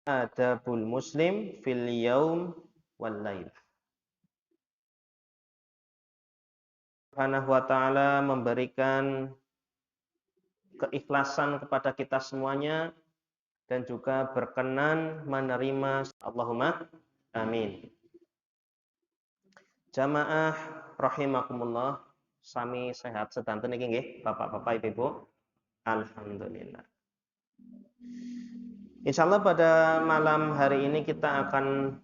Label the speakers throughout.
Speaker 1: adabul muslim fil yaum wal lail. Subhanahu wa ta'ala memberikan keikhlasan kepada kita semuanya dan juga berkenan menerima. Allahumma amin. Jamaah rahimakumullah, sami sehat sedanten niki nggih, Bapak-bapak, Ibu-ibu. Alhamdulillah. Insyaallah pada malam hari ini kita akan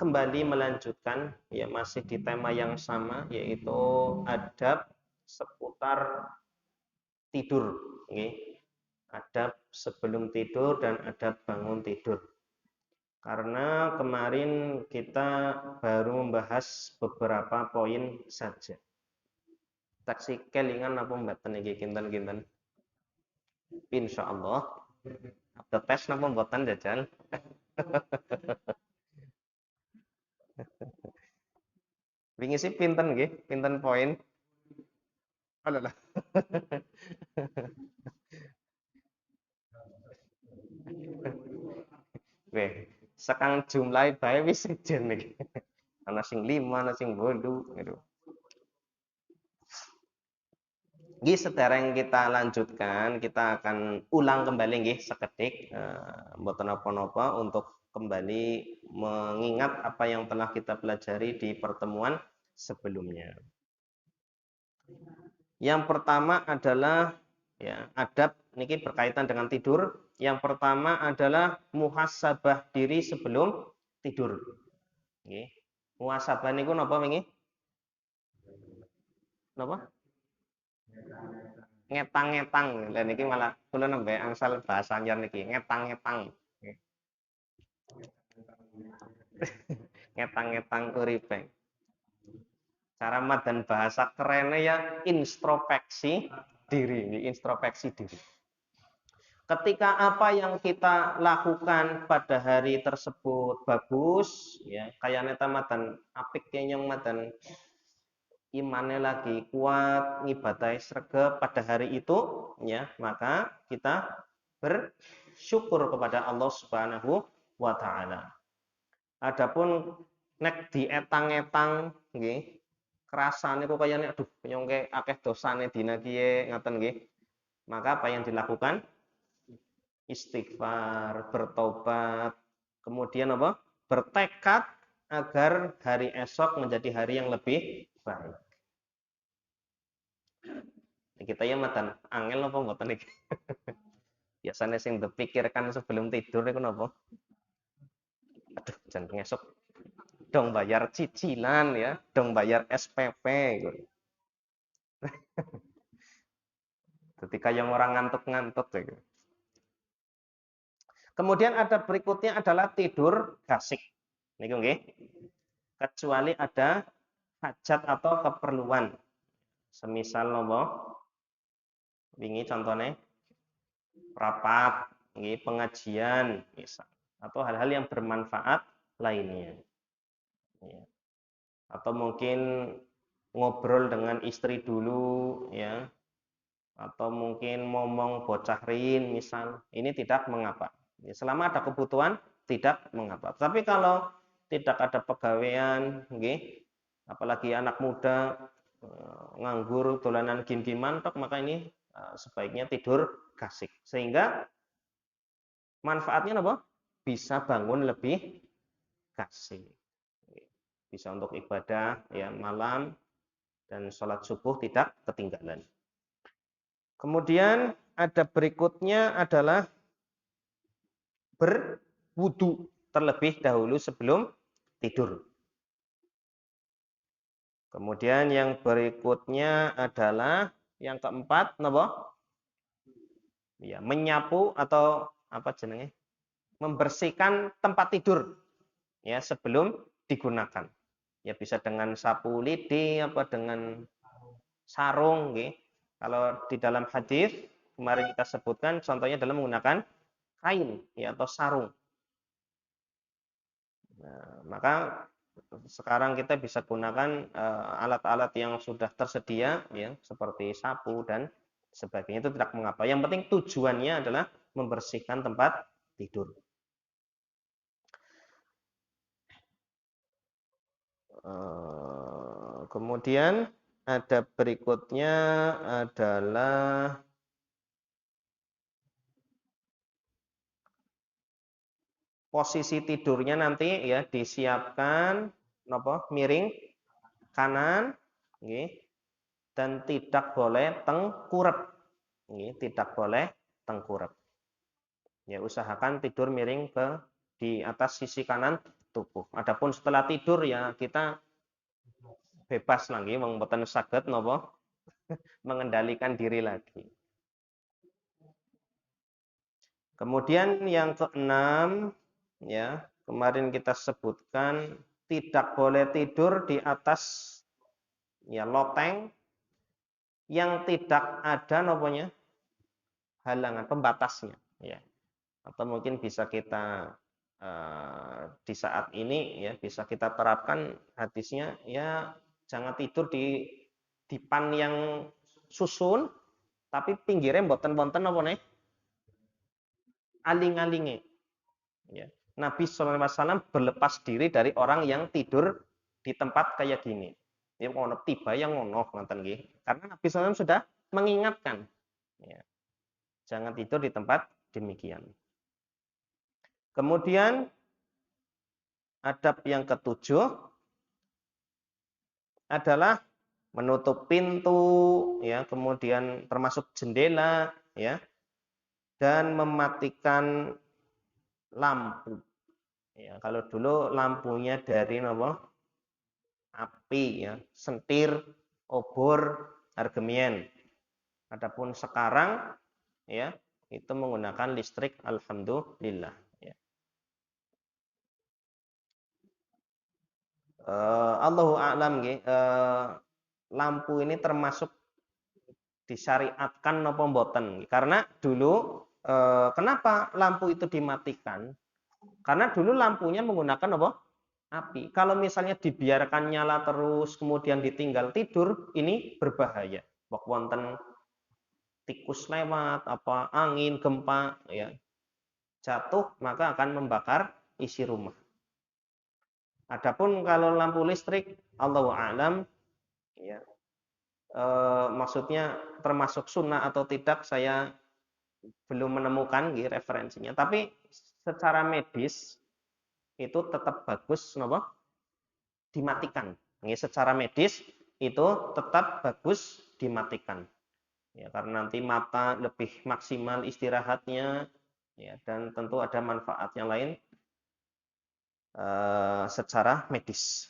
Speaker 1: kembali melanjutkan ya masih di tema yang sama, yaitu adab seputar tidur, nggih. Adab sebelum tidur dan adab bangun tidur. Karena kemarin kita baru membahas beberapa poin saja. Taksi kelingan apa mboten iki kinten-kinten? Insyaallah. Ada tes napa mboten jajal? Wingi sih pinten nggih? Pinten poin? Alah. Weh, sekang jumlahe bae wis sejen iki. Ana sing 5, ana sing 8 gitu. Nggih, sedereng kita lanjutkan, kita akan ulang kembali nggih seketik, mboten napa-napa untuk kembali mengingat apa yang telah kita pelajari di pertemuan sebelumnya. Yang pertama adalah ya, adab niki berkaitan dengan tidur. Yang pertama adalah muhasabah diri sebelum tidur. Nggih. Muhasabah niku napa wingi? Napa? Ngetang-ngetang. Lah niki malah kula nembe angsal bahasa anyar niki, ngetang-ngetang. Ngetang-ngetang uripe. Cara madan bahasa kerennya ya introspeksi diri, introspeksi diri. Ketika apa yang kita lakukan pada hari tersebut bagus, ya kayak neta madan apik yang madan imannya lagi kuat, ngibadai sregep pada hari itu, ya maka kita bersyukur kepada Allah Subhanahu wa taala. Adapun nek dietang-etang nggih, kerasane kok kayane aduh nyongke akeh dosane dina kiye ngaten nggih. Maka apa yang dilakukan? Istighfar, bertobat, kemudian apa? Bertekad agar hari esok menjadi hari yang lebih baik. Kita ya matan angel apa mboten iki? Biasanya sing dipikirkan sebelum tidur itu napa? Aduh, jangan esok dong bayar cicilan ya, dong bayar SPP gitu. Ketika yang orang ngantuk-ngantuk gitu. Kemudian ada berikutnya adalah tidur gasik. Niku nggih. Kecuali ada hajat atau keperluan. Semisal nopo? Wingi contohnya rapat, nggih, pengajian misal atau hal-hal yang bermanfaat lainnya. Ya. Atau mungkin ngobrol dengan istri dulu ya. Atau mungkin ngomong bocah rin misal, ini tidak mengapa. Selama ada kebutuhan tidak mengapa. Tapi kalau tidak ada pegawaian, nggih, apalagi anak muda nganggur dolanan game-game mantok, maka ini sebaiknya tidur gasik. Sehingga manfaatnya apa? Bisa bangun lebih gasik. Bisa untuk ibadah ya malam dan sholat subuh tidak ketinggalan. Kemudian ada berikutnya adalah berwudu terlebih dahulu sebelum tidur. Kemudian yang berikutnya adalah yang keempat, napa? Ya, menyapu atau apa jenenge? Membersihkan tempat tidur ya sebelum digunakan. Ya bisa dengan sapu lidi apa dengan sarung nggih. Kalau di dalam hadis kemarin kita sebutkan contohnya dalam menggunakan kain ya atau sarung. Nah, maka sekarang kita bisa gunakan alat-alat yang sudah tersedia ya seperti sapu dan sebagainya, itu tidak mengapa. Yang penting tujuannya adalah membersihkan tempat tidur. Kemudian ada berikutnya adalah posisi tidurnya nanti ya disiapkan napa miring kanan nggih, dan tidak boleh tengkurap. Nggih, tidak boleh tengkurap. Ya, usahakan tidur miring di atas sisi kanan tubuh. Adapun setelah tidur ya kita bebas lagi wong mboten saged napa mengendalikan diri lagi. Kemudian yang keenam ya, kemarin kita sebutkan tidak boleh tidur di atas ya loteng yang tidak ada napanya halangan pembatasnya ya. Atau mungkin bisa kita di saat ini ya bisa kita terapkan hadisnya ya jangan tidur di dipan yang susun tapi pinggirnya mboten-mboten apa nih aling-alinge ya. Nabi SAW berlepas diri dari orang yang tidur di tempat kayak gini. Ya ngono tiba yang ngono ngoten nggih. Karena Nabi SAW sudah mengingatkan ya, jangan tidur di tempat demikian. Kemudian adab yang ketujuh adalah menutup pintu ya, kemudian termasuk jendela ya, dan mematikan lampu. Ya, kalau dulu lampunya dari apa? Api ya, sentir, obor, argemien. Adapun sekarang ya, itu menggunakan listrik alhamdulillah ya. Allahu a'lam nggih. Lampu ini termasuk disyariatkan napa mboten? Karena dulu kenapa lampu itu dimatikan? Karena dulu lampunya menggunakan apa? Api. Kalau misalnya dibiarkan nyala terus kemudian ditinggal tidur, ini berbahaya. Wak wonten tikus lewat, apa angin, gempa ya, jatuh maka akan membakar isi rumah. Adapun kalau lampu listrik, Allahu a'lam ya. Maksudnya termasuk sunnah atau tidak saya belum menemukan gitu, referensinya. Tapi secara medis itu tetap bagus napa? Dimatikan. Ini secara medis itu tetap bagus dimatikan. Ya, karena nanti mata lebih maksimal istirahatnya ya, dan tentu ada manfaat yang lain secara medis.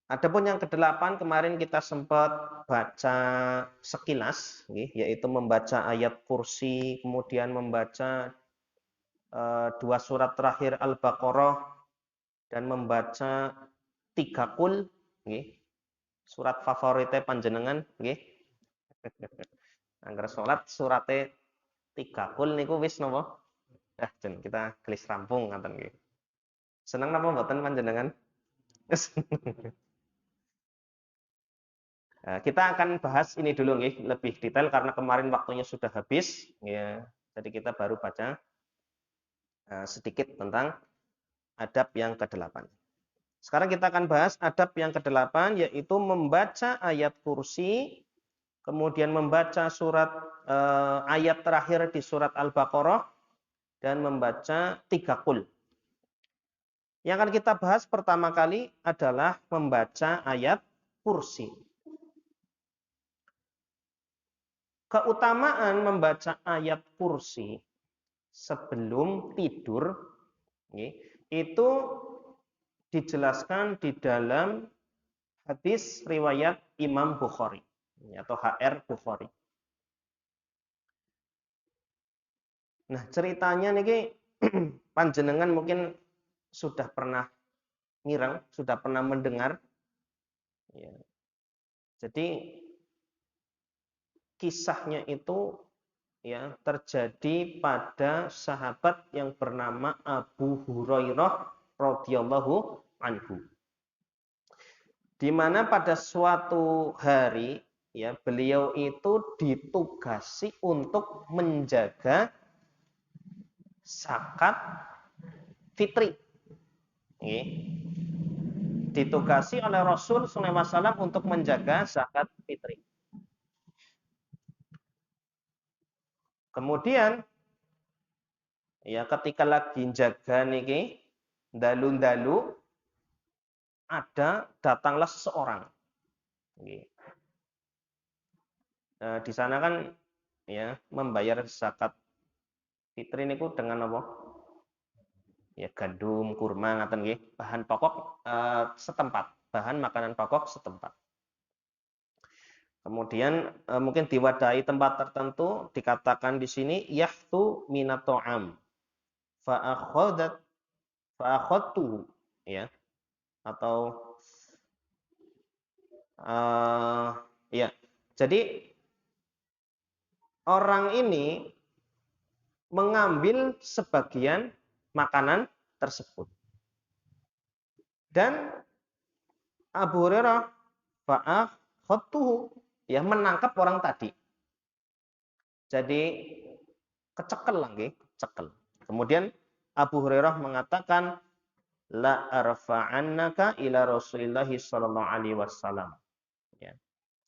Speaker 1: Adapun yang kedelapan kemarin kita sempat baca sekilas, yaitu membaca ayat kursi, kemudian membaca dua surat terakhir Al-Baqarah dan membaca 3 kul, surat favoritnya panjenengan, angger salat surate 3 kul niku wis napa? Jen kita gelis rampung ngaten nggih. Seneng napa mboten panjenengan? Kita akan bahas ini dulu nih lebih detail karena kemarin waktunya sudah habis ya. Jadi kita baru baca sedikit tentang adab yang ke-8. Sekarang kita akan bahas adab yang ke-8 yaitu membaca ayat kursi, kemudian membaca surat ayat terakhir di surat Al-Baqarah dan membaca 3 kul. Yang akan kita bahas pertama kali adalah membaca ayat kursi. Keutamaan membaca ayat kursi sebelum tidur itu dijelaskan di dalam hadis riwayat Imam Bukhari atau HR Bukhari. Nah, ceritanya niki panjenengan mungkin sudah pernah ngireng, sudah pernah mendengar. Ya. Jadi kisahnya itu ya terjadi pada sahabat yang bernama Abu Hurairah radhiyallahu anhu. Di mana pada suatu hari ya beliau itu ditugasi untuk menjaga zakat fitri. ditugasi oleh Rasul SAW untuk menjaga zakat fitri. Kemudian ya ketika lagi jaga niki dalu-dalu datanglah seseorang. Di sana kan ya membayar zakat fitri niku dengan apa? Ya gandum, kurma ngaten nggih, bahan pokok setempat, bahan makanan pokok setempat. Kemudian mungkin diwadahi tempat tertentu dikatakan di sini yahtu minat ta'am fa akhadtu ya atau ya. Jadi orang ini mengambil sebagian makanan tersebut. Dan Abu Hurairah fa'akhadtuhu ya menangkap orang tadi. Jadi kecekel lagi, kecekel. Kemudian Abu Hurairah mengatakan la arfa'annaka ila Rasulillah sallallahu alaihi wasallam. Ya.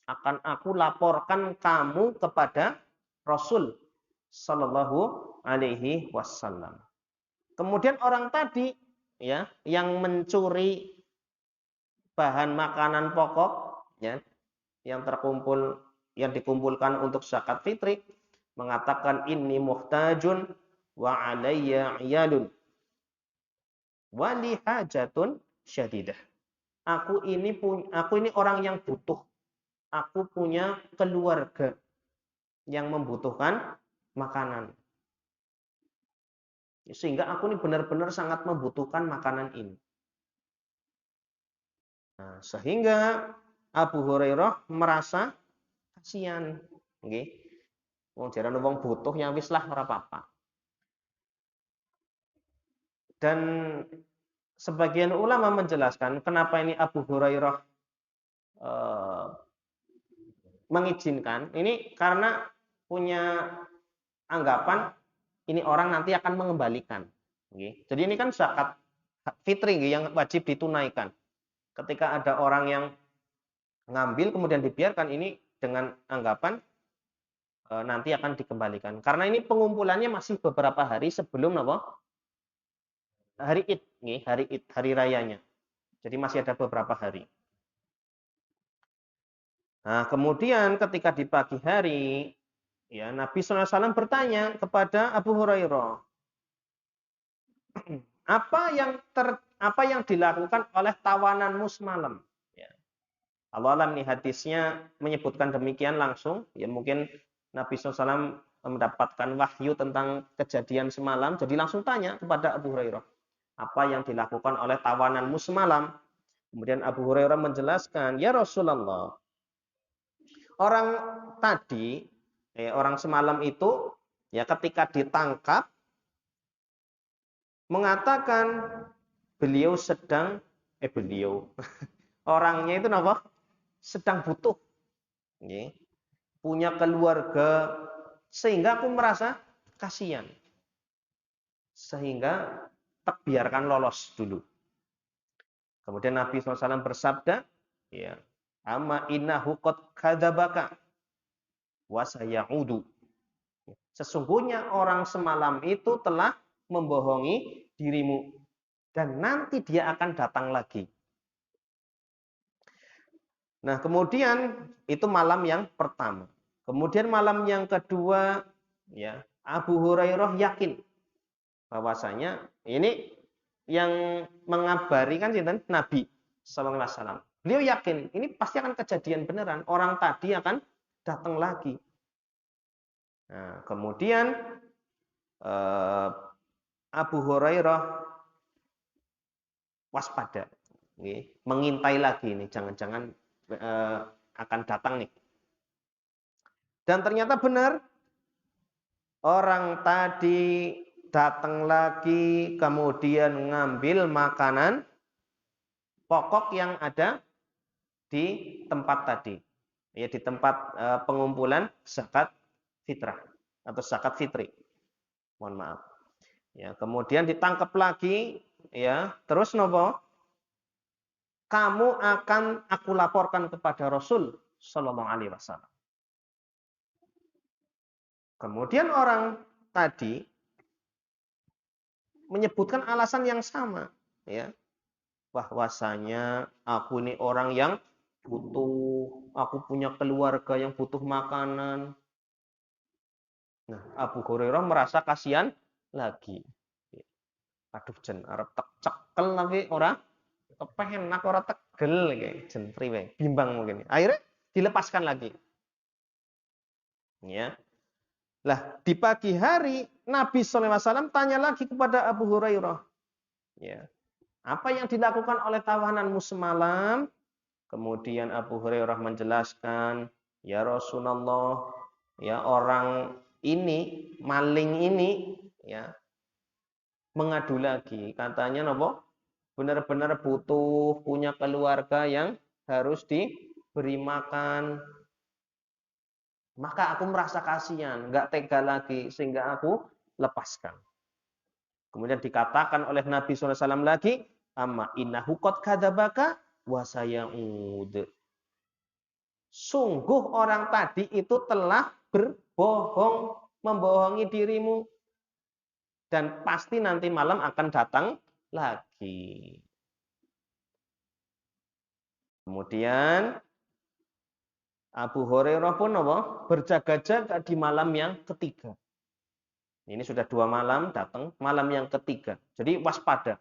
Speaker 1: Akan aku laporkan kamu kepada Rasul sallallahu alaihi wasallam. Kemudian orang tadi ya yang mencuri bahan makanan pokok ya yang dikumpulkan untuk zakat fitri mengatakan inni muhtajun wa alayya iyalun wa li hajatun syadidah. Aku ini orang yang butuh. Aku punya keluarga yang membutuhkan makanan. Sehingga aku ini benar-benar sangat membutuhkan makanan ini. Nah, sehingga Abu Hurairah merasa kasihan. Nggih. Wong jarane wong butuh yang wis lah ora apa-apa. Dan sebagian ulama menjelaskan kenapa ini Abu Hurairah mengizinkan. Ini karena punya anggapan ini orang nanti akan mengembalikan. Jadi ini kan zakat fitri yang wajib ditunaikan. Ketika ada orang yang ngambil kemudian dibiarkan ini dengan anggapan nanti akan dikembalikan. Karena ini pengumpulannya masih beberapa hari sebelum apa? Hari Id, hari rayanya. Jadi masih ada beberapa hari. Nah, kemudian ketika di pagi hari ya Nabi SAW bertanya kepada Abu Hurairah, apa yang dilakukan oleh tawananmu semalam? Ya. Allah nih hadisnya menyebutkan demikian langsung. Ya mungkin Nabi SAW mendapatkan wahyu tentang kejadian semalam, jadi langsung tanya kepada Abu Hurairah, apa yang dilakukan oleh tawananmu semalam? Kemudian Abu Hurairah menjelaskan, ya Rasulullah, orang tadi orang semalam itu ya ketika ditangkap mengatakan beliau orangnya itu apa? Sedang butuh. Punya keluarga sehingga aku merasa kasihan. Sehingga tak biarkan lolos dulu. Kemudian Nabi SAW bersabda, ya, amma innahu qad kadzabaka wa sayaudu. Sesungguhnya orang semalam itu telah membohongi dirimu dan nanti dia akan datang lagi. Nah, kemudian itu malam yang pertama. Kemudian malam yang kedua, ya, Abu Hurairah yakin bahwasanya ini yang mengabari kan Nabi sallallahu alaihi wasallam. Beliau yakin ini pasti akan kejadian beneran, orang tadi akan datang lagi. Nah, kemudian Abu Hurairah waspada, mengintai lagi nih, jangan-jangan akan datang nih. Dan ternyata benar, orang tadi datang lagi, kemudian ngambil makanan pokok yang ada di tempat tadi, ya di tempat pengumpulan zakat fitrah atau zakat fitri. Mohon maaf. Ya, kemudian ditangkap lagi, ya, terus nopo? kamu akan aku laporkan kepada Rasul Shallallahu Alaihi Wasallam. Kemudian orang tadi menyebutkan alasan yang sama, ya, bahwasanya aku ini orang yang butuh, aku punya keluarga yang butuh makanan. Nah, Abu Hurairah merasa kasihan lagi. Aduh, jen arep tek cekel tapi ora kepenak, ora tegel kayak jen priwe, bimbang mungkin. Akhirnya dilepaskan lagi. Ya. Lah, di pagi hari Nabi SAW tanya lagi kepada Abu Hurairah. Ya. Apa yang dilakukan oleh tawananmu semalam? Kemudian Abu Hurairah menjelaskan, ya Rasulullah, ya orang ini, maling ini, ya mengadu lagi. Katanya nopo? Benar-benar butuh, punya keluarga yang harus diberi makan. Maka aku merasa kasihan, nggak tega lagi, sehingga aku lepaskan. Kemudian dikatakan oleh Nabi SAW lagi, amma innahu qad kadzabaka wa sayauд. Sungguh orang tadi itu telah berbohong, membohongi dirimu, dan pasti nanti malam akan datang lagi. Kemudian Abu Hurairah pun berjaga-jaga di malam yang ketiga. Ini sudah 2 malam, datang malam yang ketiga. Jadi waspada.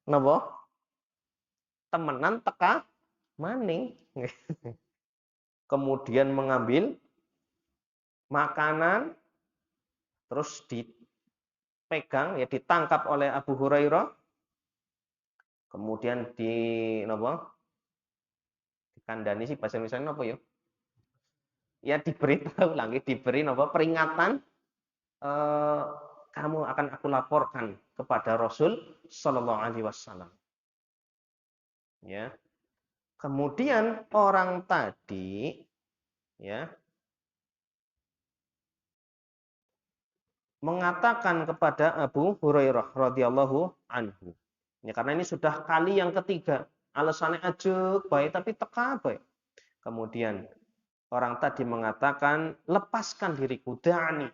Speaker 1: Napa? Temenan teka maning. Kemudian mengambil makanan, terus dipegang, ya ditangkap oleh Abu Hurairah. Kemudian dikandani sih bahasa Indonesia apa ya? Ya diberitahu lagi, diberi peringatan, kamu akan aku laporkan kepada Rasul Shallallahu Alaihi Wasallam. Ya. Kemudian orang tadi, ya, mengatakan kepada Abu Hurairah radhiyallahu anhu. Ya, karena ini sudah kali yang ketiga. Alasannya aja baik tapi teka baik. Kemudian orang tadi mengatakan, lepaskan diriku, da'ani.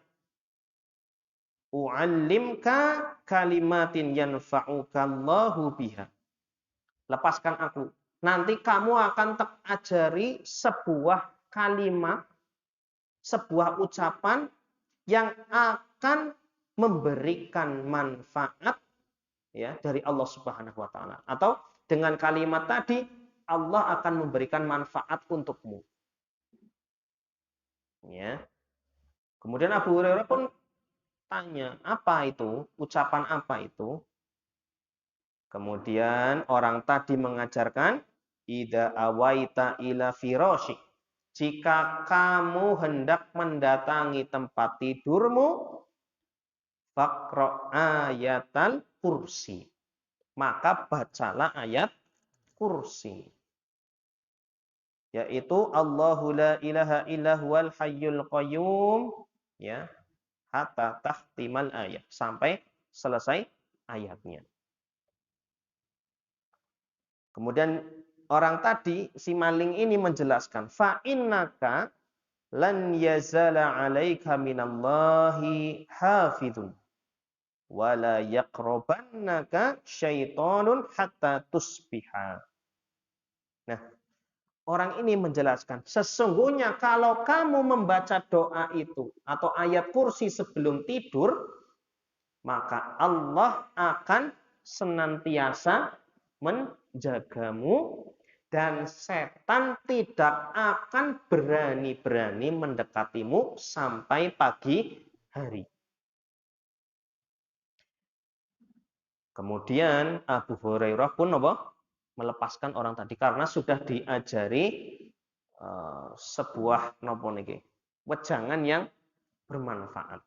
Speaker 1: U'allimka kalimatin yanfa'uka Allahu biha. Lepaskan aku. Nanti kamu akan ajari sebuah kalimat, sebuah ucapan yang akan memberikan manfaat, ya, dari Allah Subhanahu wa taala. Atau dengan kalimat tadi Allah akan memberikan manfaat untukmu. Ya. Kemudian Abu Hurairah pun tanya, apa itu? Ucapan apa itu? Kemudian orang tadi mengajarkan, ida awaita ila firashik. Jika kamu hendak mendatangi tempat tidurmu, faqra ayatal kursi. Maka bacalah ayat kursi. Yaitu Allahu la ilaha illa huwal hayyul qayyum, ya, hatta tahtimal ayat, sampai selesai ayatnya. Kemudian orang tadi, si maling ini menjelaskan, fa innaka lan yazala 'alaika minallahi hafizun wa la yaqrabannaka syaitonun hatta tusbiha. Nah, orang ini menjelaskan, sesungguhnya kalau kamu membaca doa itu atau ayat kursi sebelum tidur, maka Allah akan senantiasa menjagamu dan setan tidak akan berani-berani mendekatimu sampai pagi hari. Kemudian Abu Hurairah pun melepaskan orang tadi karena sudah diajari sebuah wejangan yang bermanfaat.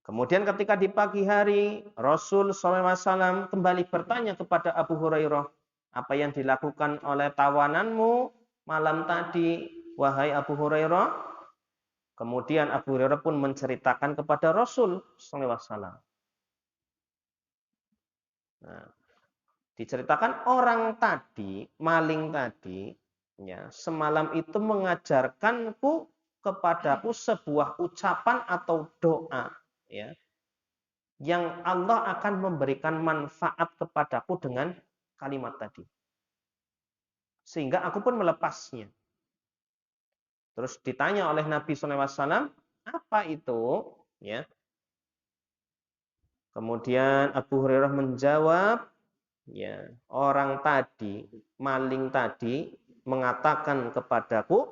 Speaker 1: Kemudian ketika di pagi hari Rasul SAW kembali bertanya kepada Abu Hurairah, apa yang dilakukan oleh tawananmu malam tadi, wahai Abu Hurairah? Kemudian Abu Hurairah pun menceritakan kepada Rasul SAW. Nah, Diceritakan orang tadi, maling tadi, ya, semalam itu mengajarkanku kepadaku sebuah ucapan atau doa, ya, yang Allah akan memberikan manfaat kepadaku dengan kalimat tadi. Sehingga aku pun melepasnya. Terus ditanya oleh Nabi SAW, apa itu? Ya. Kemudian Abu Hurairah menjawab, ya, orang tadi, maling tadi mengatakan kepadaku,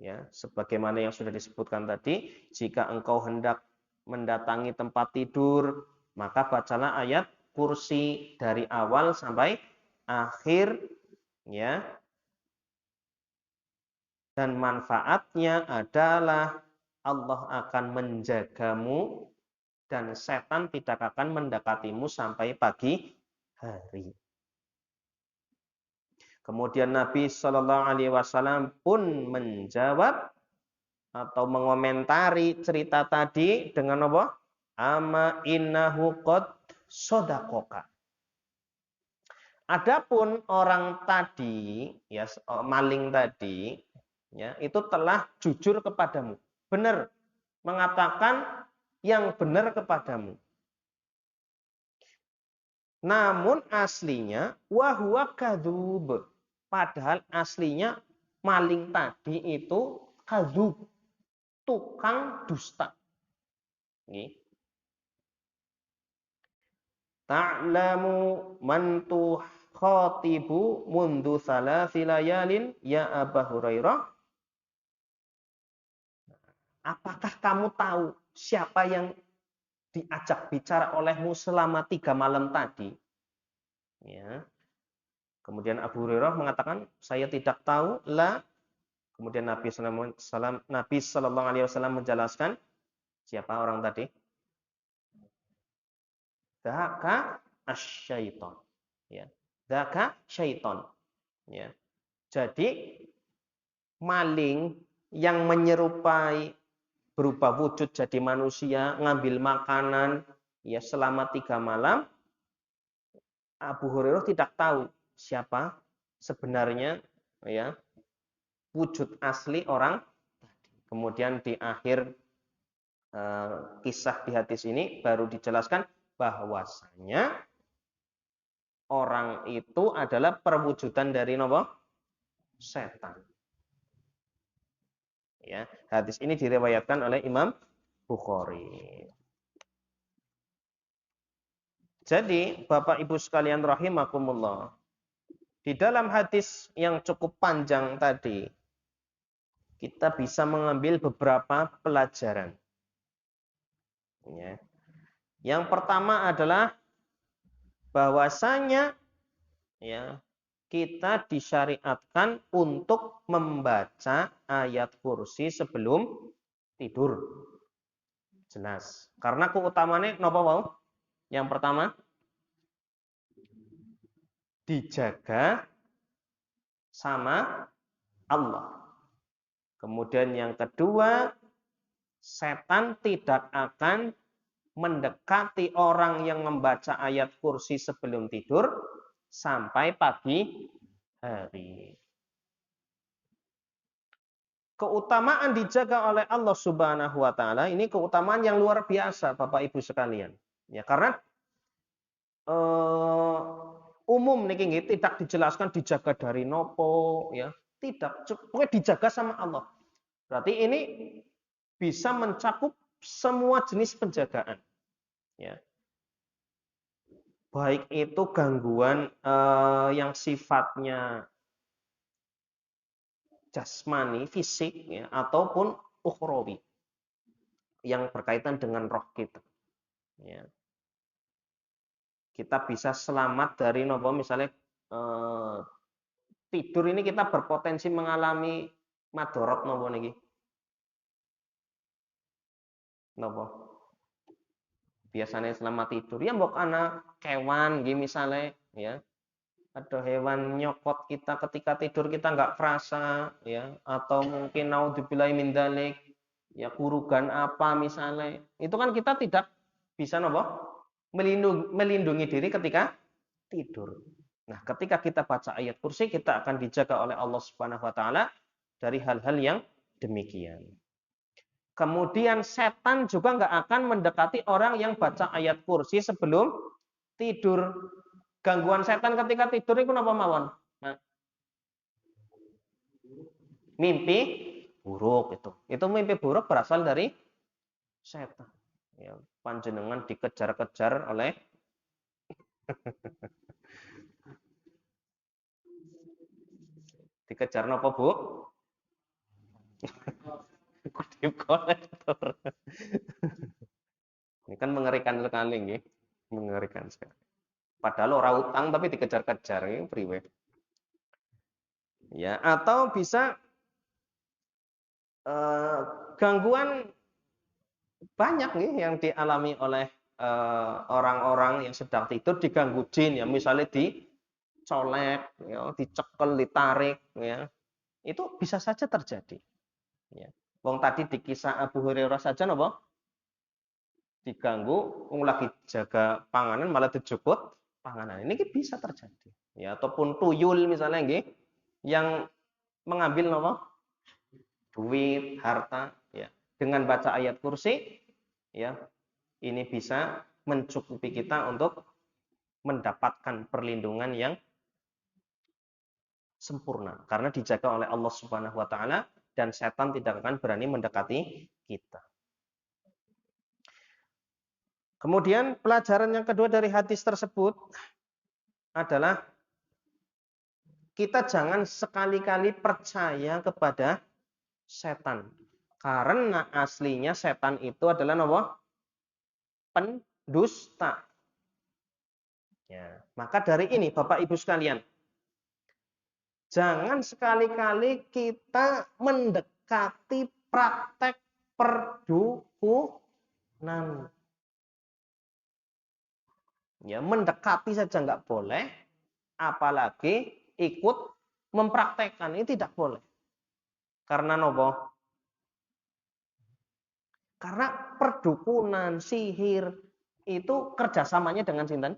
Speaker 1: ya, sebagaimana yang sudah disebutkan tadi, jika engkau hendak mendatangi tempat tidur, maka bacalah ayat kursi dari awal sampai akhir, ya. Dan manfaatnya adalah Allah akan menjagamu dan setan tidak akan mendekatimu sampai pagi hari. Kemudian Nabi Shallallahu Alaihi Wasallam pun menjawab atau mengomentari cerita tadi dengan apa? Ama innahu qad sodakoka. Adapun orang tadi, ya, maling tadi, ya, itu telah jujur kepadamu, benar, mengatakan yang benar kepadamu. Namun aslinya wahwa kadzub. Padahal aslinya maling tadi itu kadzub, tukang dusta. Ta'lamu man tukhatibu mundu salasi layalin ya Aba Hurairah. Apakah kamu tahu siapa yang diajak bicara olehmu selama 3 malam tadi? Ya. Kemudian Abu Hurairah mengatakan, saya tidak tahu. La. Kemudian Nabi Sallallahu Alaihi Wasallam menjelaskan siapa orang tadi. Daka asyaiton. Ya. Daka syaiton. Ya. Jadi maling yang menyerupai berubah wujud jadi manusia, ngambil makanan, ya, selama 3 malam, Abu Hurairah tidak tahu siapa sebenarnya, ya, wujud asli orang tadi. Kemudian di akhir kisah di hadis ini baru dijelaskan bahwasanya orang itu adalah perwujudan dari apa? Setan. Ya, hadis ini diriwayatkan oleh Imam Bukhari. Jadi, Bapak Ibu sekalian rahimakumullah, di dalam hadis yang cukup panjang tadi, kita bisa mengambil beberapa pelajaran. Ya. Yang pertama adalah bahwasanya, ya, kita disyariatkan untuk membaca ayat kursi sebelum tidur. Jelas. Karena keutamaannya napa wau? Yang pertama, dijaga sama Allah. Kemudian yang kedua, setan tidak akan mendekati orang yang membaca ayat kursi sebelum tidur sampai pagi hari. Keutamaan dijaga oleh Allah Subhanahu wa taala ini keutamaan yang luar biasa Bapak Ibu sekalian. Ya, karena umum niki nggih tidak dijelaskan dijaga dari nopo, ya. Tidak, pokoknya dijaga sama Allah. Berarti ini bisa mencakup semua jenis penjagaan. Ya. Baik itu gangguan yang sifatnya jasmani, fisik, ya, ataupun ukhrawi yang berkaitan dengan roh kita. Ya. Kita bisa selamat dari nopo misalnya tidur ini kita berpotensi mengalami madorot nopo niki. Nopo? Biasanya selama tidur ya mbok ana kewan nggih misalnya, ya. Ada hewan nyokot kita ketika tidur kita nggak kerasa, ya, atau mungkin naudzubillahi min dzalik, ya, kurugan apa misalnya. Itu kan kita tidak bisa nopo? Melindungi diri ketika tidur. Nah, ketika kita baca ayat kursi, kita akan dijaga oleh Allah Subhanahu wa taala dari hal-hal yang demikian. Kemudian setan juga nggak akan mendekati orang yang baca ayat kursi sebelum tidur. Gangguan setan ketika tidur itu apa mawon? Nah, mimpi buruk itu. Itu mimpi buruk berasal dari setan. Ya, panjenengan dikejar-kejar oleh dikejar napa, Bu? Kudip kolektor. Ini kan mengerikan sekali nggih. Mengerikan sekali. Padahal ora utang tapi dikejar-kejar ini priwe. Ya, atau bisa gangguan banyak nih yang dialami oleh orang-orang yang sedang tidur diganggu jin ya, misalnya dicolek, ya, dicekel, ditarik, ya, itu bisa saja terjadi. Ya. Wong tadi di kisah Abu Hurairah saja nopo diganggu, wong lagi jaga panganan malah dijuput panganan. Ini bisa terjadi. Ya, ataupun tuyul misalnya nggih yang mengambil nopo duit, harta, ya. Dengan baca ayat kursi, ya, ini bisa mencukupi kita untuk mendapatkan perlindungan yang sempurna karena dijaga oleh Allah Subhanahu wa taala dan setan tidak akan berani mendekati kita. Kemudian pelajaran yang kedua dari hadis tersebut adalah kita jangan sekali-kali percaya kepada setan. Karena aslinya setan itu adalah apa? Pendusta. Ya, maka dari ini Bapak Ibu sekalian, jangan sekali-kali kita mendekati praktek perdukunan. Ya, mendekati saja nggak boleh, apalagi ikut mempraktekkan ini tidak boleh. Karena nopo? Karena perdukunan, sihir itu kerjasamanya dengan sinten?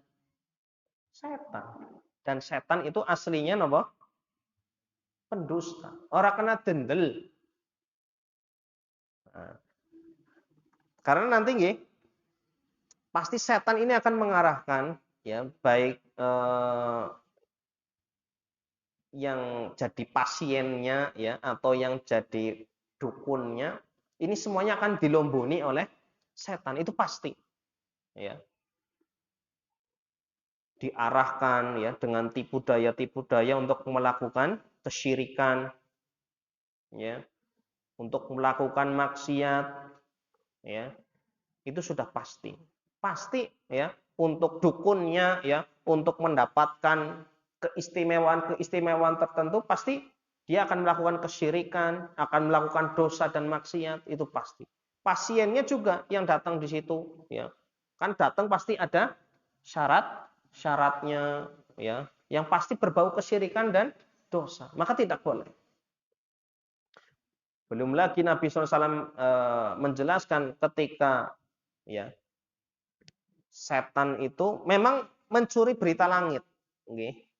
Speaker 1: Setan. Dan setan itu aslinya nopo? Pendusta. Orang kena dendel. Nah, karena nanti nggih, pasti setan ini akan mengarahkan ya baik yang jadi pasiennya ya atau yang jadi dukunnya, ini semuanya akan dilomboni oleh setan itu pasti ya, diarahkan ya dengan tipu daya untuk melakukan kesyirikan ya, untuk melakukan maksiat ya, itu sudah pasti pasti ya, untuk dukunnya ya, untuk mendapatkan keistimewaan tertentu pasti dia akan melakukan kesyirikan, akan melakukan dosa dan maksiat, itu pasti. Pasiennya juga yang datang di situ ya. Kan datang pasti ada syaratnya ya, yang pasti berbau kesyirikan dan dosa. Maka tidak boleh. Belum lagi Nabi SAW menjelaskan ketika ya setan itu memang mencuri berita langit,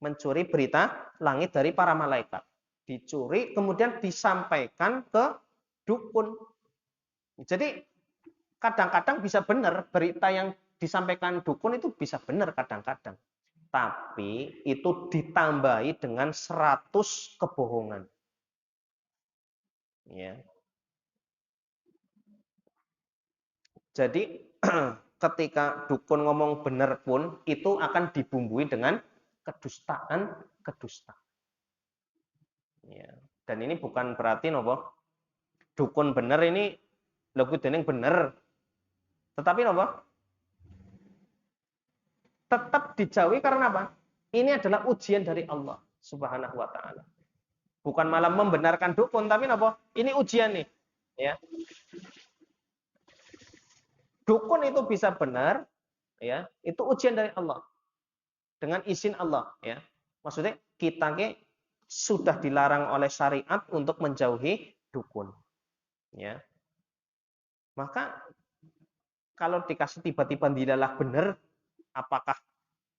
Speaker 1: mencuri berita langit dari para malaikat, dicuri kemudian disampaikan ke dukun. Jadi kadang-kadang bisa benar berita yang disampaikan dukun itu bisa benar kadang-kadang, tapi itu ditambahi dengan 100 kebohongan. Ya. Jadi ketika dukun ngomong benar pun itu akan dibumbui dengan kedustaan. Ya. Dan ini bukan berarti nopo dukun benar ini lebih dening benar. Tetapi nopo tetap dijauhi karena apa? Ini adalah ujian dari Allah Subhanahu wa taala. Bukan malah membenarkan dukun, tapi nopo? Ini ujian nih, ya. Dukun itu bisa benar, ya. Itu ujian dari Allah. Dengan izin Allah, ya. Maksudnya kita sudah dilarang oleh syariat untuk menjauhi dukun, ya. Maka kalau dikasih tiba-tiba dilalah benar, apakah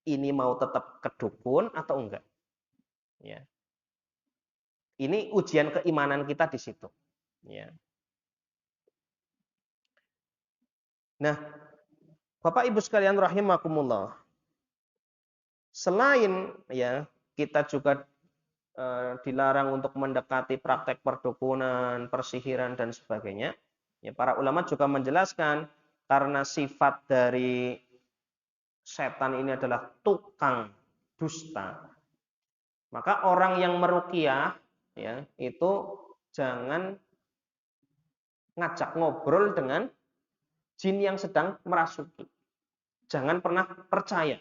Speaker 1: ini mau tetap ke dukun atau enggak. Ya. Ini ujian keimanan kita di situ. Ya. Nah, Bapak Ibu sekalian rahimakumullah. Selain ya kita juga dilarang untuk mendekati praktek perdukunan, persihiran dan sebagainya. Ya, para ulama juga menjelaskan karena sifat dari setan ini adalah tukang dusta. Maka orang yang meruqyah ya itu jangan ngajak ngobrol dengan jin yang sedang merasuki. Jangan pernah percaya.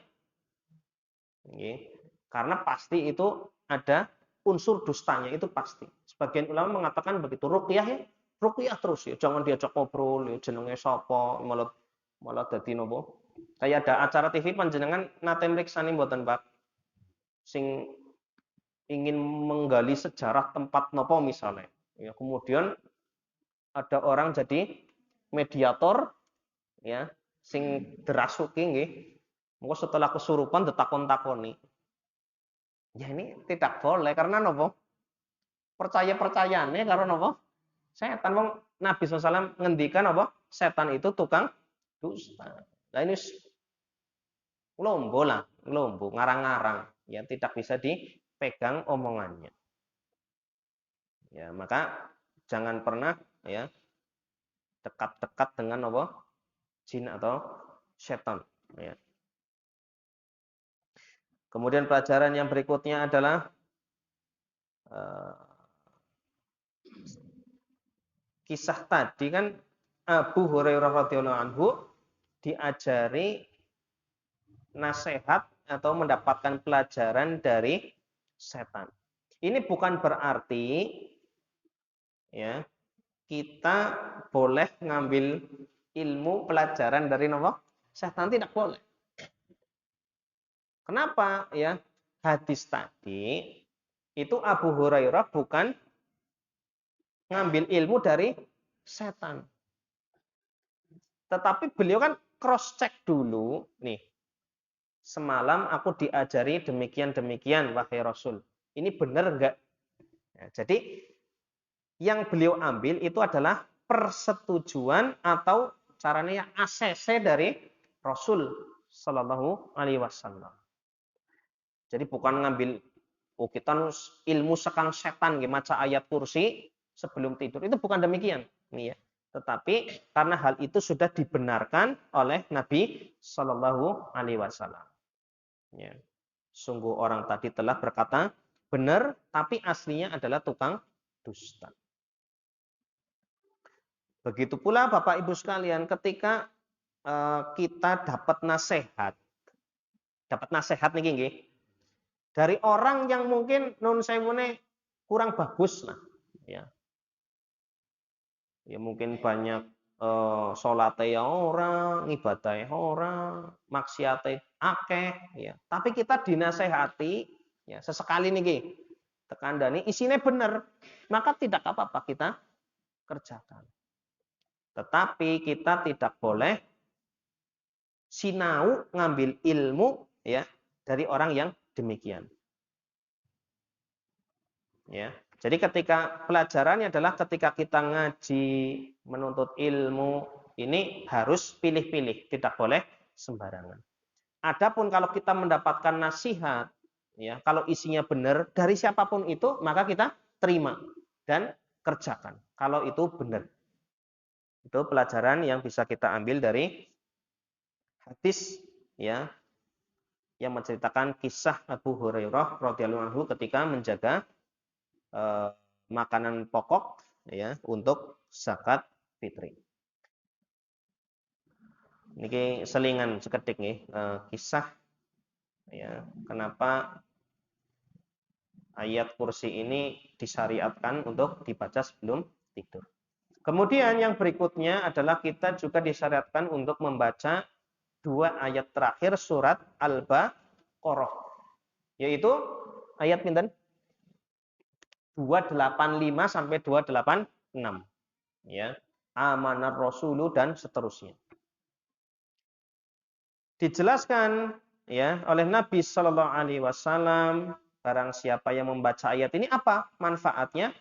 Speaker 1: Karena pasti itu ada unsur dustanya, itu pasti. Sebagian ulama mengatakan begitu. Ruqyah ya, ruqyah terus ya. Jangan diajak ngobrol, ya jenenge sapa, malah dadi nopo. Kayak ada acara TV panjenengan nate mriksani mboten, Pak? Sing ingin menggali sejarah tempat nopo misalnya. Ya, kemudian ada orang jadi mediator ya, sing derasuki nggih. Mengko setelah kesurupan ditakon-takoni. Ya ini tidak boleh karena nopo? Percaya-percayaane karo nopo? Setan. Wong Nabi SAW ngendikan apa? Setan itu tukang dusta. Nah ini lombo lah, lombo, ngarang-ngarang. Ya tidak bisa dipegang omongannya. Ya, maka jangan pernah ya dekat-dekat dengan apa? Jin atau setan. Ya. Kemudian pelajaran yang berikutnya adalah kisah tadi kan Abu Hurairah radhiyallahu anhu diajari nasihat atau mendapatkan pelajaran dari setan. Ini bukan berarti ya kita boleh ngambil ilmu pelajaran dari nopo setan, tidak boleh. Kenapa ya? Hadis tadi itu Abu Hurairah bukan ngambil ilmu dari setan. Tetapi beliau kan cross check dulu nih. Semalam aku diajari demikian-demikian wahai Rasul. Ini benar enggak? Ya, jadi yang beliau ambil itu adalah persetujuan atau caranya ACC dari Rasul Shallallahu Alaihi Wasallam. Jadi bukan ngambil kita ilmu sekang setan, maca ayat kursi sebelum tidur. Itu bukan demikian. Nih ya. Tetapi karena hal itu sudah dibenarkan oleh Nabi Shallallahu Alaihi Wasallam. Ya. Sungguh orang tadi telah berkata benar, tapi aslinya adalah tukang dusta. Begitu pula Bapak Ibu sekalian, ketika kita dapat nasihat nih, dari orang yang mungkin nun sewune kurang bagus lah, ya mungkin banyak salate ya ora, ngibadahe ora, maksiate akeh, ya. Tapi kita dinasehati, ya sesekali niki tekandani isine bener, maka tidak apa-apa kita kerjakan. Tetapi kita tidak boleh sinau ngambil ilmu ya dari orang yang demikian. Ya. Jadi ketika pelajarannya adalah ketika kita ngaji, menuntut ilmu, ini harus pilih-pilih, tidak boleh sembarangan. Adapun kalau kita mendapatkan nasihat, ya, kalau isinya benar dari siapapun itu, maka kita terima dan kerjakan. Kalau itu benar. Itu pelajaran yang bisa kita ambil dari hadis ya yang menceritakan kisah Abu Hurairah radhiyallahu anhu ketika menjaga makanan pokok ya untuk zakat fitri. Niki selingan seketik nih kisah ya kenapa ayat kursi ini disyariatkan untuk dibaca sebelum tidur. Kemudian yang berikutnya adalah kita juga disyariatkan untuk membaca 2 ayat terakhir surat Al-Baqarah, yaitu ayat pinten? 285 sampai 286. Ya. Amanar Rasulu dan seterusnya. Dijelaskan ya oleh Nabi Shallallahu Alaihi Wasallam. Barang siapa yang membaca ayat ini, apa manfaatnya?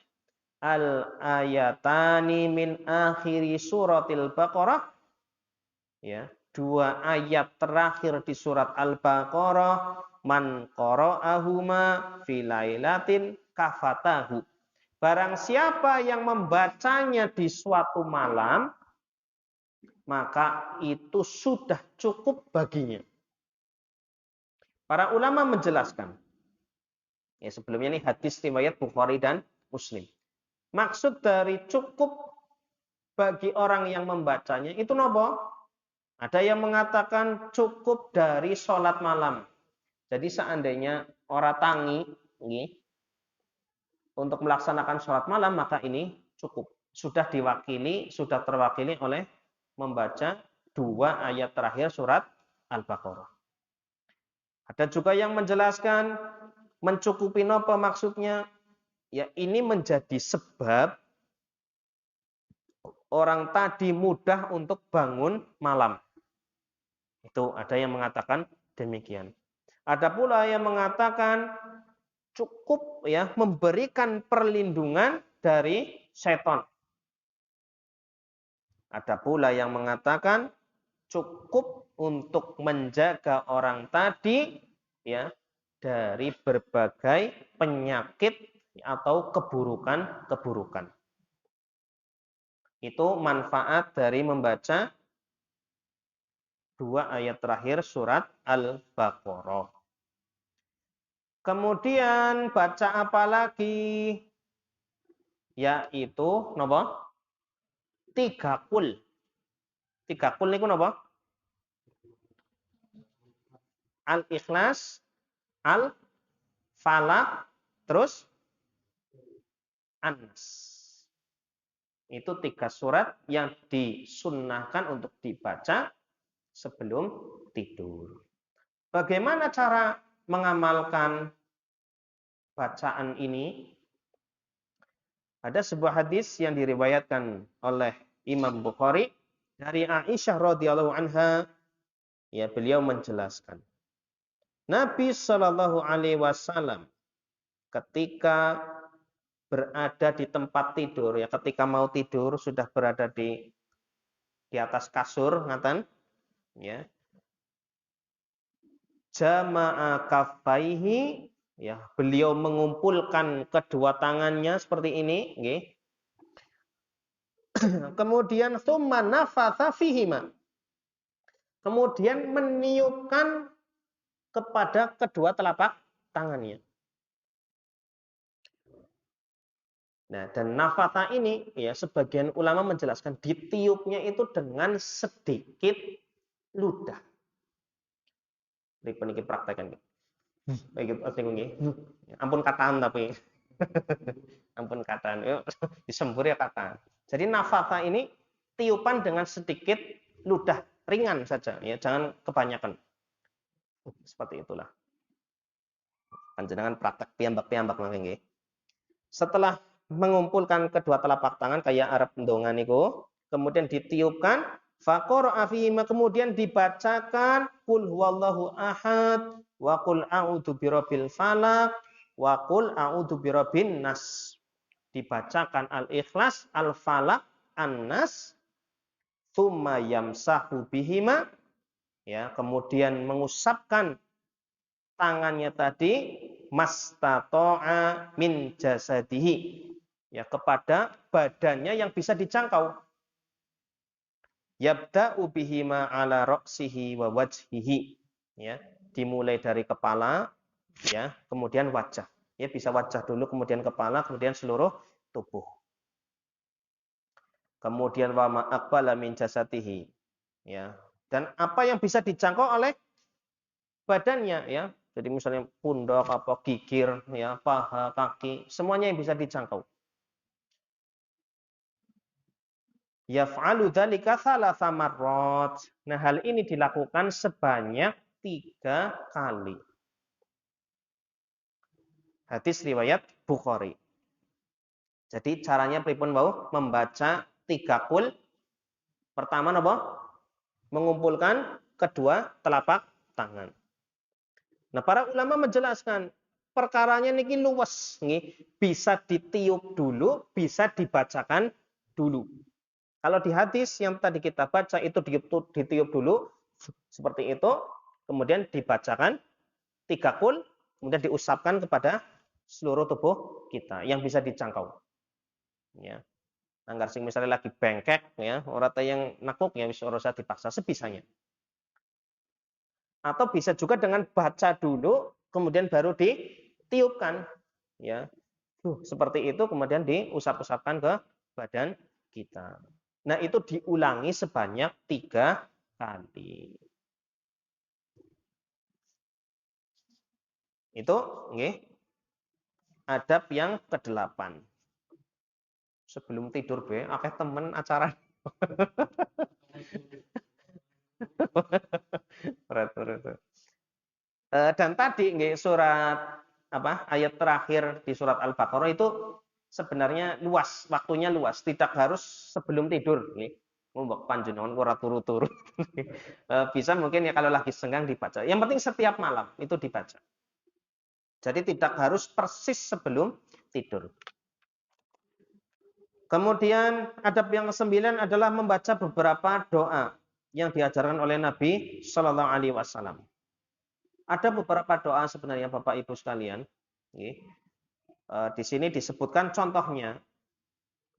Speaker 1: Al ayatani min akhiri suratil Baqarah, ya, dua ayat terakhir di surat Al-Baqarah, man qara'ahuma fi lailatin kafatahu. Barang siapa yang membacanya di suatu malam, maka itu sudah cukup baginya. Para ulama menjelaskan, ya sebelumnya ini hadis riwayat Bukhari dan Muslim. Maksud dari cukup bagi orang yang membacanya itu nopo? Ada yang mengatakan cukup dari sholat malam. Jadi seandainya orang tangi ini, untuk melaksanakan sholat malam, maka ini cukup. Sudah diwakili, sudah terwakili oleh membaca dua ayat terakhir surat Al-Baqarah. Ada juga yang menjelaskan mencukupi nopo maksudnya. Ya ini menjadi sebab orang tadi mudah untuk bangun malam. Itu ada yang mengatakan demikian. Ada pula yang mengatakan cukup ya memberikan perlindungan dari setan. Ada pula yang mengatakan cukup untuk menjaga orang tadi ya dari berbagai penyakit atau keburukan-keburukan. Itu manfaat dari membaca dua ayat terakhir surat Al-Baqarah. Kemudian baca apa lagi? Yaitu napa? Tiga kul. Tiga kul niku napa? Al-Ikhlas, Al-Falaq, terus An-Nas. Itu tiga surat yang disunnahkan untuk dibaca sebelum tidur. Bagaimana cara mengamalkan bacaan ini? Ada sebuah hadis yang diriwayatkan oleh Imam Bukhari dari Aisyah radhiyallahu anha, ya beliau menjelaskan Nabi Shallallahu Alaihi Wasallam ketika berada di tempat tidur, ya ketika mau tidur sudah berada di atas kasur, ngaten, ya jama'a kaffaihi, ya beliau mengumpulkan kedua tangannya seperti ini, nggih. Kemudian tsumma nafatha fihima. Kemudian meniupkan kepada kedua telapak tangannya. Nah, dan nafatha ini ya sebagian ulama menjelaskan ditiupnya itu dengan sedikit ludah. Dipun iki praktekan. Ampun kataan tapi. Ampun kataan. Disembur ya kataan. Jadi nafatha ini tiupan dengan sedikit ludah, ringan saja ya, jangan kebanyakan. Seperti itulah. Panjenengan praktek piyambak-piyambak mangke nggih. Setelah mengumpulkan kedua telapak tangan kayak Arab ndonga niku, kemudian ditiupkan faqara'a fihima, kemudian dibacakan qul huwallahu ahad wa qul a'udzu birabbil falaq wa qul a'udzu birabbin nas. Dibacakan Al-Ikhlas, Al-Falaq, An-Nas, tsumma yamsahu bihima, ya, kemudian mengusapkan tangannya tadi mastata'a min jasadihi, ya kepada badannya yang bisa dijangkau. Yabda'u bihima ala ra'sihi wa wajhihi, ya, dimulai dari kepala, ya, kemudian wajah. Ya, bisa wajah dulu, kemudian kepala, kemudian seluruh tubuh. Kemudian wa ma aqbala min jasadihi, ya. Dan apa yang bisa dijangkau oleh badannya, ya. Jadi misalnya pundak, apa gigir, ya, paha, kaki, semuanya yang bisa dijangkau. Yaf'alu dzalika tsalatsa marrat. Nah, hal ini dilakukan sebanyak 3 kali. Hadis riwayat Bukhari. Jadi caranya pripun wau? Membaca 3 kul. Pertama napa? Mengumpulkan kedua telapak tangan. Nah, para ulama menjelaskan perkaranya niki luwes nggih, bisa ditiup dulu, bisa dibacakan dulu. Kalau di hadis yang tadi kita baca itu ditiup dulu seperti itu, kemudian dibacakan 3 kul, kemudian diusapkan kepada seluruh tubuh kita yang bisa dijangkau. Ya. Anggar sing misalnya lagi bengkek ya, orang yang nakuk ya wis ora usah dipaksa sebisanya. Atau bisa juga dengan baca dulu kemudian baru ditiupkan ya. Seperti itu kemudian diusap-usapkan ke badan kita. Nah, itu diulangi sebanyak 3 kali. Itu nggih, adab yang ke-8. Sebelum tidur be, akeh temen acara. Berat. Dan tadi nggih surat apa? Ayat terakhir di surat Al-Baqarah itu sebenarnya luas, waktunya luas, tidak harus sebelum tidur nggih. Mbok panjenengan ora turu-turu. Bisa mungkin ya kalau lagi senggang dibaca. Yang penting setiap malam itu dibaca. Jadi tidak harus persis sebelum tidur. Kemudian adab yang ke-9 adalah membaca beberapa doa yang diajarkan oleh Nabi Shallallahu Alaihi Wasallam. Ada beberapa doa sebenarnya Bapak Ibu sekalian. Di sini disebutkan contohnya.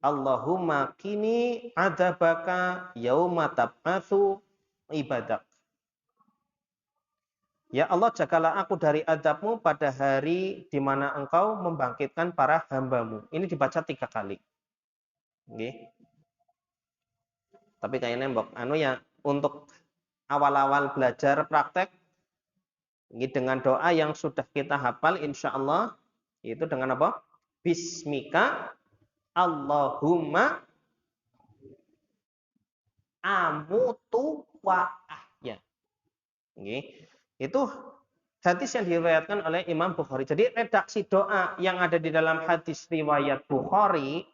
Speaker 1: Allahumma kini adzabaka yauma tab'atsu ibadak. Ya Allah, jagalah aku dari azabmu pada hari di mana engkau membangkitkan para hambamu. Ini dibaca 3 kali. Tapi kayaknya mbok ya untuk awal-awal belajar praktek ini dengan doa yang sudah kita hafal insya Allah itu dengan apa? Bismika Allahumma amutu wa ahya. Itu hadis yang diriwayatkan oleh Imam Bukhari. Jadi redaksi doa yang ada di dalam hadis riwayat Bukhari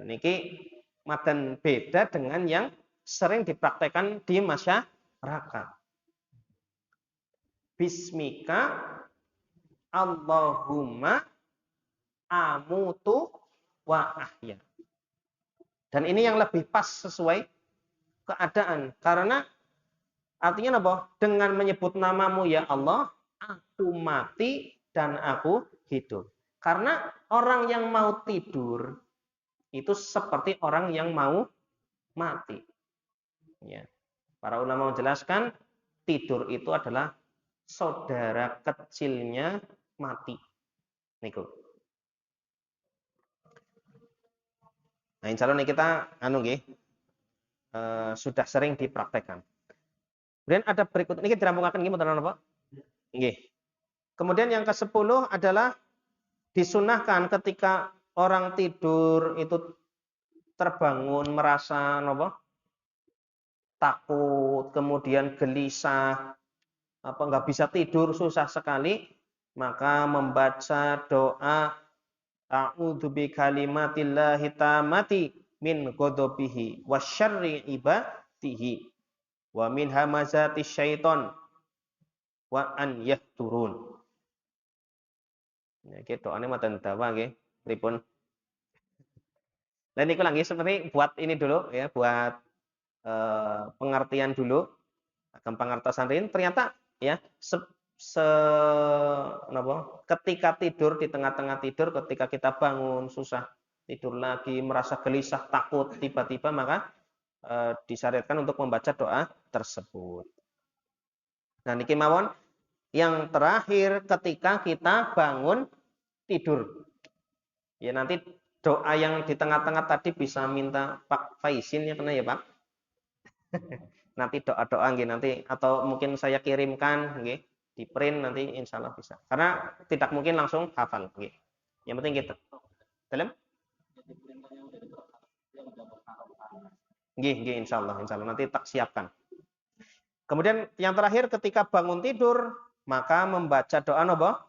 Speaker 1: niki madan beda dengan yang sering dipraktekkan di masyarakat. Bismika Allahumma amutu wa ahya. Dan ini yang lebih pas sesuai keadaan. Karena artinya apa? Dengan menyebut namamu ya Allah, aku mati dan aku hidup. Karena orang yang mau tidur itu seperti orang yang mau mati. Ya. Para ulama menjelaskan tidur itu adalah saudara kecilnya mati. Niku. Nah, insya Allah nih kita sudah sering dipraktekkan. Kemudian ada berikut ini dirampungaken nggih mboten napa? Nggih. Kemudian yang ke-10 adalah disunahkan ketika orang tidur itu terbangun merasa napa? Takut, kemudian gelisah, apa enggak bisa tidur, susah sekali, maka membaca doa a'udzu bikalimatillahi tammati min ghadabihi wasyarri ibadihi wa min hamazati syaiton wa an yahturun. Niki doane maten dawa nggih, pripun? Lah niku lagi seperti buat ini dulu ya, buat pengertian dulu, gampang ngertosan ternyata ya ketika tidur di tengah-tengah tidur ketika kita bangun susah tidur lagi merasa gelisah takut tiba-tiba maka disyariatkan untuk membaca doa tersebut. Nah niki mawon yang terakhir ketika kita bangun tidur. Ya nanti doa yang di tengah-tengah tadi bisa minta Pak Faisin ya kena ya Pak. Nanti doa-doa nggih nanti atau mungkin saya kirimkan nggih di print nanti insya Allah bisa. Karena tidak mungkin langsung hafal nggih. Yang penting kita dalam nggih insya Allah nanti tak siapkan. Kemudian yang terakhir ketika bangun tidur maka membaca doa napa?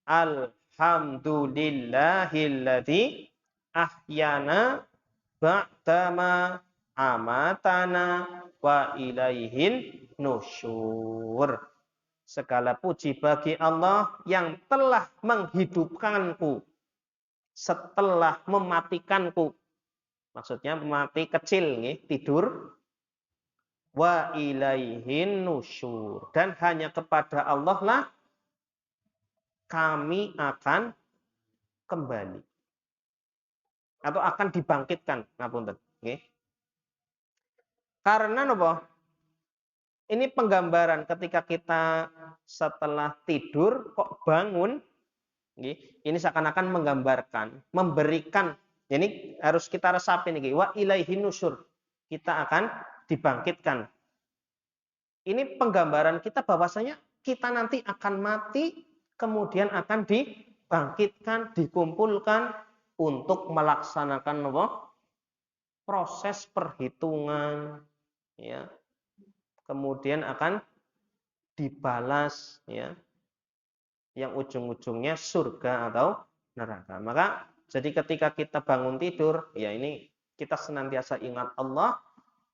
Speaker 1: Alhamdulillahilladzi ahyana ba'dama amatana wa ilaihin nusyur. Segala puji bagi Allah yang telah menghidupkanku setelah mematikanku. Maksudnya mati kecil, tidur. Wa ilaihin nusyur. Dan hanya kepada Allah lah kami akan kembali. Atau akan dibangkitkan. Ngapunten. Karena apa? Ini penggambaran ketika kita setelah tidur kok bangun. Ini seakan-akan menggambarkan, memberikan. Ini harus kita resapi nih. Wa ilaihin nusyur. Kita akan dibangkitkan. Ini penggambaran kita bahwasanya kita nanti akan mati, kemudian akan dibangkitkan, dikumpulkan untuk melaksanakan apa? Proses perhitungan, ya. Kemudian akan dibalas, ya. Yang ujung-ujungnya surga atau neraka. Maka jadi ketika kita bangun tidur, ya ini kita senantiasa ingat Allah.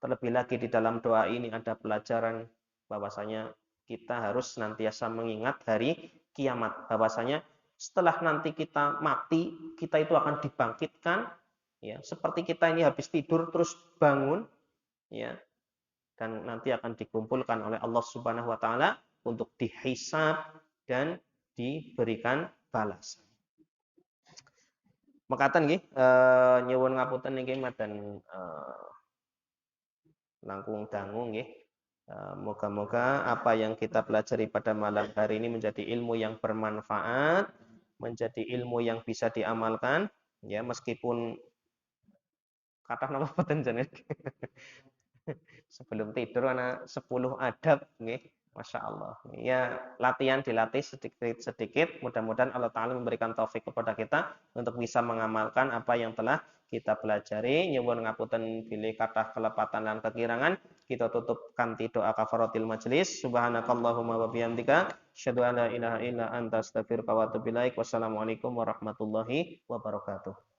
Speaker 1: Terlebih lagi di dalam doa ini ada pelajaran bahwasanya kita harus senantiasa mengingat hari kiamat. Bahwasanya setelah nanti kita mati, kita itu akan dibangkitkan, ya, seperti kita ini habis tidur terus bangun, ya, dan nanti akan dikumpulkan oleh Allah Subhanahu wa taala untuk dihisab dan diberikan balasan. Mekaten nggih, nyuwun ngapunten niki madan langkung dangu nggih. Moga-moga apa yang kita pelajari pada malam hari ini menjadi ilmu yang bermanfaat, menjadi ilmu yang bisa diamalkan, ya, meskipun kata nama boten jenengan. Sebelum tidur ana 10 adab nggih. Masya Allah. Ya, latihan dilatih sedikit-sedikit. Mudah-mudahan Allah Ta'ala memberikan taufik kepada kita untuk bisa mengamalkan apa yang telah kita pelajari. Nyuwun ngapunten bilih kathah kelepatan dan kekirangan. Kita tutup kanthi doa kafaratil majelis. Subhanakallahumma wa bihamdika asyhadu an la ilaha illa anta astaghfiruka wa atubu ilaik. Wassalamualaikum warahmatullahi wabarakatuh.